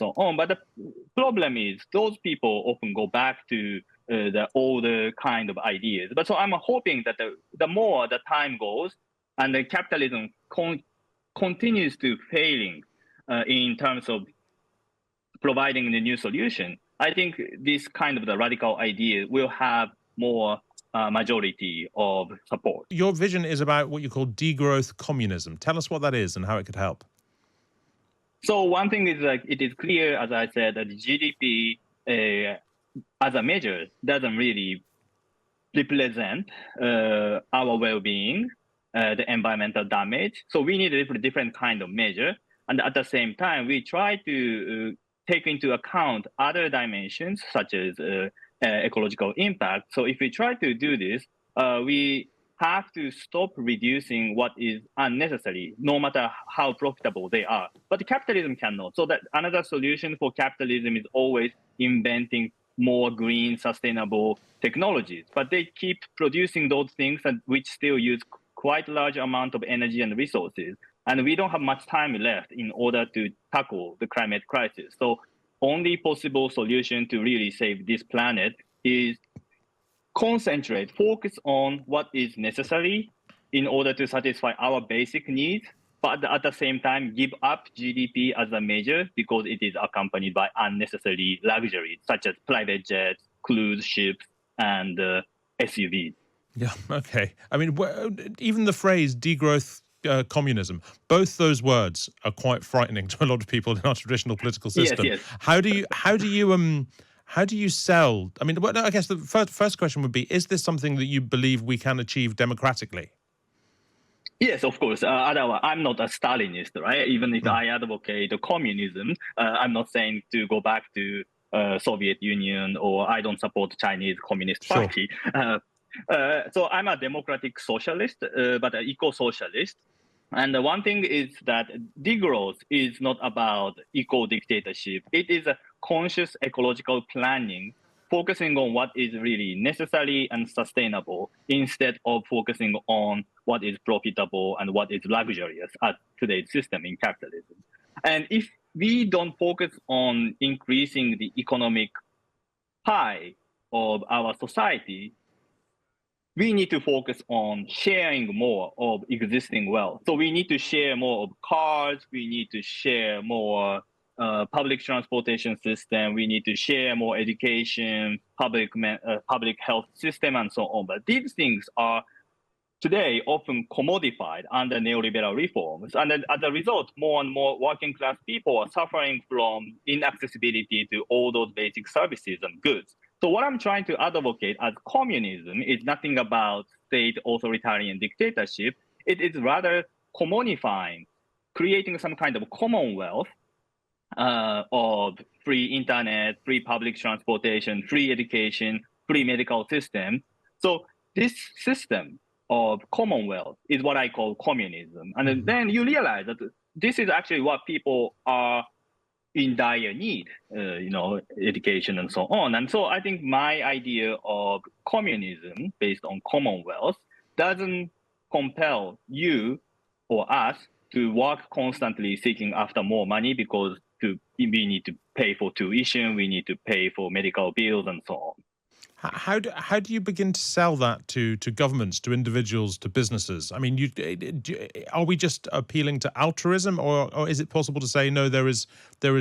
so on. But the problem is those people often go back to the older kind of ideas. But so I'm hoping that the more the time goes and the capitalism continues to failing in terms of providing the new solution, I think this kind of the radical idea will have more majority of support. Your vision is about what you call degrowth communism. Tell us what that is and how it could help. So one thing is like it is clear, as I said, that the GDP as a measure doesn't really represent our well-being, the environmental damage. So we need a different kind of measure. And at the same time, we try to take into account other dimensions such as ecological impact. So if we try to do this, we have to stop reducing what is unnecessary, no matter how profitable they are. But capitalism cannot. So that another solution for capitalism is always inventing more green, sustainable technologies. But they keep producing those things which still use quite a large amount of energy and resources. And we don't have much time left in order to tackle the climate crisis. So only possible solution to really save this planet is focus on what is necessary in order to satisfy our basic needs, but at the same time, give up GDP as a measure because it is accompanied by unnecessary luxuries, such as private jets, cruise ships, and SUVs. Yeah, okay. I mean, even the phrase degrowth communism, both those words are quite frightening to a lot of people in our traditional political system. Yes. How do you sell? I mean, I guess the first question would be: is this something that you believe we can achieve democratically? Yes, of course. Otherwise, I'm not a Stalinist, right? Even if I advocate communism, I'm not saying to go back to Soviet Union, or I don't support Chinese Communist Party. So I'm a democratic socialist, but an eco-socialist. And the one thing is that degrowth is not about eco-dictatorship. It is a conscious ecological planning, focusing on what is really necessary and sustainable instead of focusing on what is profitable and what is luxurious at today's system in capitalism. And if we don't focus on increasing the economic pie of our society, we need to focus on sharing more of existing wealth. So we need to share more of cars, we need to share more public transportation system, we need to share more education, public health system, and so on. But these things are today often commodified under neoliberal reforms. And then as a result, more and more working class people are suffering from inaccessibility to all those basic services and goods. So what I'm trying to advocate as communism is nothing about state authoritarian dictatorship. It is rather commodifying, creating some kind of commonwealth of free internet, free public transportation, free education, free medical system. So this system of commonwealth is what I call communism. And then you realize that this is actually what people are in dire need, education and so on. And so I think my idea of communism based on commonwealth doesn't compel you or us to work constantly seeking after more money because we need to pay for tuition, we need to pay for medical bills and so on. How do you begin to sell that to governments, to individuals, to businesses? I mean, are we just appealing to altruism, or is it possible to say, no, there is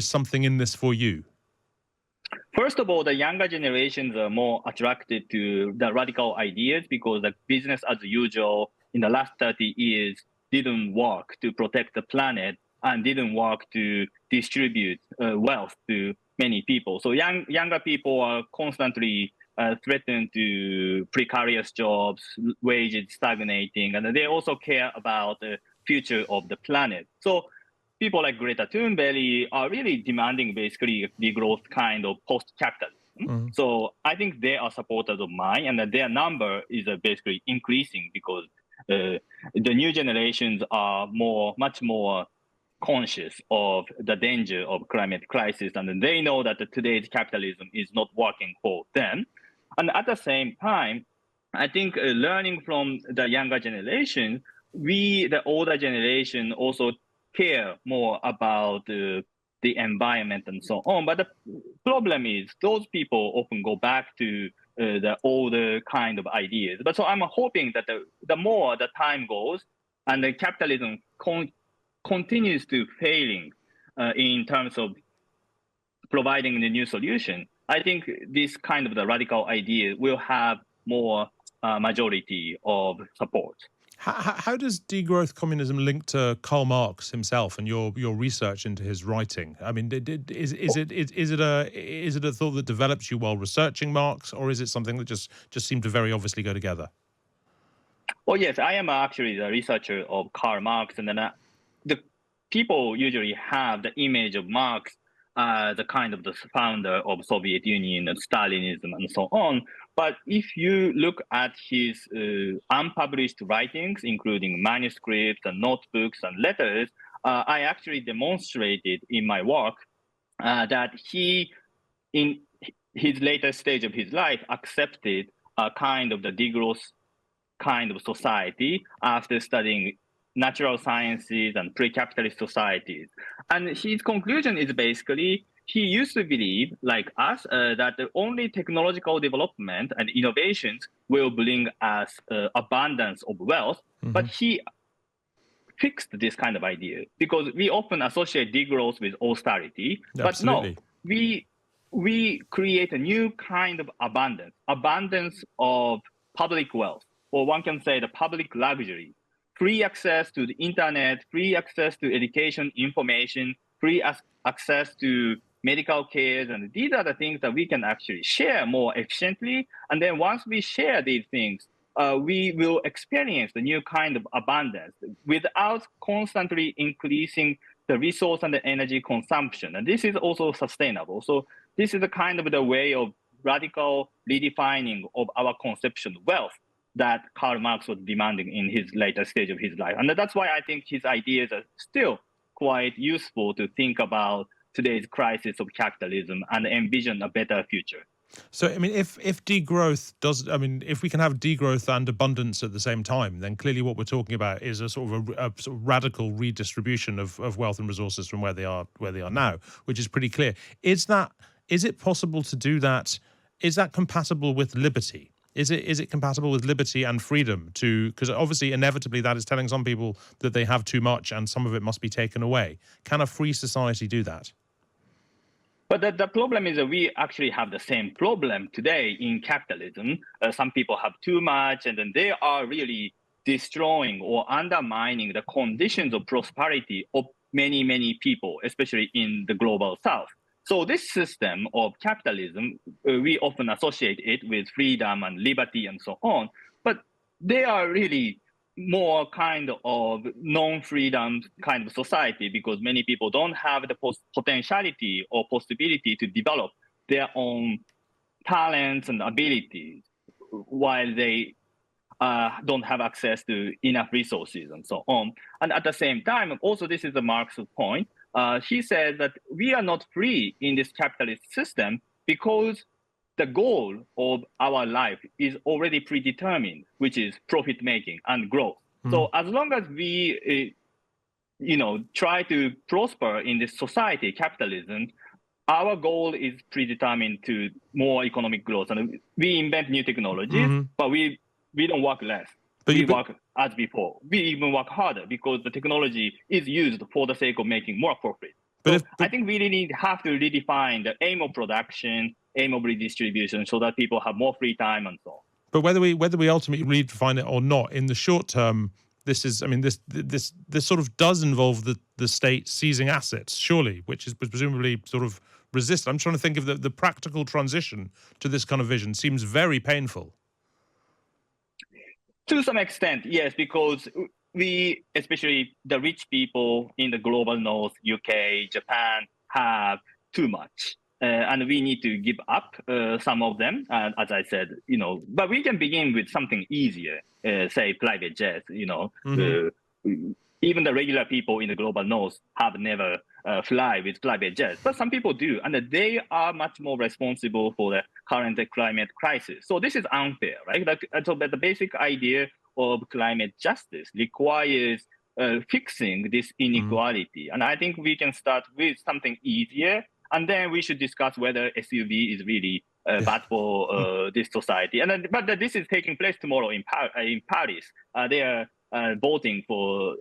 something in this for you? First of all, the younger generations are more attracted to the radical ideas because the business as usual in the last 30 years didn't work to protect the planet and didn't work to distribute wealth to many people. So younger people are constantly threatened to precarious jobs, wages stagnating, and they also care about the future of the planet. So people like Greta Thunberg are really demanding basically the growth kind of post-capitalism. So I think they are supporters of mine, and their number is basically increasing because the new generations are much more conscious of the danger of climate crisis, and they know that today's capitalism is not working for them. And at the same time, I think learning from the younger generation, the older generation, also care more about the environment and so on. But the problem is those people often go back to the older kind of ideas. But so I'm hoping that the more the time goes and the capitalism continues to failing in terms of providing the new solution, I think this kind of the radical idea will have more majority of support. How does degrowth communism link to Karl Marx himself and your research into his writing? I mean, is it a thought that develops you while researching Marx, or is it something that just seemed to very obviously go together? Oh yes, I am actually the researcher of Karl Marx, and then the people usually have the image of Marx as the kind of the founder of Soviet Union and Stalinism and so on. But if you look at his unpublished writings, including manuscripts and notebooks and letters, I actually demonstrated in my work that he, in his later stage of his life, accepted a kind of the degrowth kind of society after studying natural sciences and pre-capitalist societies. And his conclusion is basically, he used to believe, like us, that the only technological development and innovations will bring us abundance of wealth. Mm-hmm. But he fixed this kind of idea because we often associate degrowth with austerity. Absolutely. But no, we create a new kind of abundance of public wealth, or one can say the public luxury. Free access to the internet, free access to education information, free access to medical care, and these are the things that we can actually share more efficiently. And then once we share these things, we will experience the new kind of abundance without constantly increasing the resource and the energy consumption. And this is also sustainable. So this is a kind of the way of radical redefining of our conception of wealth that Karl Marx was demanding in his later stage of his life. And that's why I think his ideas are still quite useful to think about today's crisis of capitalism and envision a better future. So, I mean, if degrowth does, I mean, if we can have degrowth and abundance at the same time, then clearly what we're talking about is a sort of radical redistribution of wealth and resources from where they are now, which is pretty clear. Is it possible to do that? Is that compatible with liberty? Is it compatible with liberty and freedom because obviously inevitably that is telling some people that they have too much and some of it must be taken away. Can a free society do that? But the problem is that we actually have the same problem today in capitalism. Some people have too much, and then they are really destroying or undermining the conditions of prosperity of many, many people, especially in the global south. So this system of capitalism, we often associate it with freedom and liberty and so on, but they are really more kind of non-freedom kind of society because many people don't have the potentiality or possibility to develop their own talents and abilities while they don't have access to enough resources and so on. And at the same time, also this is a Marx's point, he says that we are not free in this capitalist system because the goal of our life is already predetermined, which is profit making and growth. Mm. So as long as we, try to prosper in this society, capitalism, our goal is predetermined to more economic growth. And we invent new technologies, mm-hmm. but we don't work less. We work as before. We even work harder because the technology is used for the sake of making more profit. But I think we really have to redefine the aim of production, aim of redistribution, so that people have more free time and so on. But whether we ultimately redefine it or not, in the short term, this sort of does involve the state seizing assets, surely, which is presumably sort of resist. I'm trying to think of the practical transition to this kind of vision seems very painful. To some extent, yes, because we, especially the rich people in the global north, UK, Japan, have too much. And we need to give up some of them, as I said, but we can begin with something easier, say private jets, mm-hmm. Even the regular people in the global north have never fly with private jets, but some people do, and they are much more responsible for the current climate crisis. So this is unfair, right? So the basic idea of climate justice requires fixing this inequality. And I think we can start with something easier, and then we should discuss whether SUV is really bad for this society. And but this is taking place tomorrow in Paris. They are voting for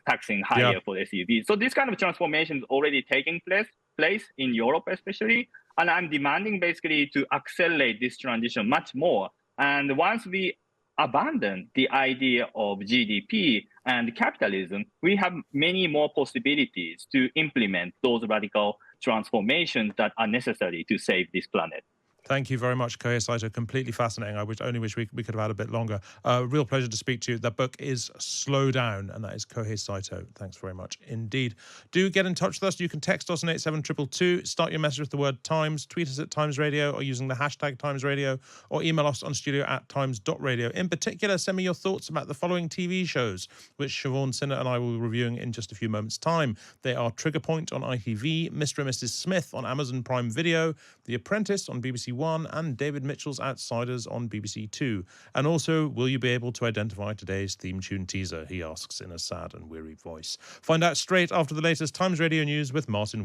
taxing higher for SUV. So this kind of transformation is already taking place in Europe, especially. And I'm demanding basically to accelerate this transition much more. And once we abandon the idea of GDP and capitalism, we have many more possibilities to implement those radical transformations that are necessary to save this planet. Thank you very much, Kohei Saito. Completely fascinating. I only wish we could have had a bit longer. Real pleasure to speak to you. That book is Slow Down, and that is Kohei Saito. Thanks very much indeed. Do get in touch with us. You can text us on 87222. Start your message with the word Times. Tweet us at Times Radio or using the hashtag Times Radio, or email us on studio@times.radio. In particular, send me your thoughts about the following TV shows, which Siobhan Sinner and I will be reviewing in just a few moments' time. They are Trigger Point on ITV, Mr. and Mrs. Smith on Amazon Prime Video, The Apprentice on BBC One, and David Mitchell's Outsiders on BBC Two. And also, will you be able to identify today's theme tune teaser? He asks in a sad and weary voice. Find out straight after the latest Times Radio news with Martin Williams.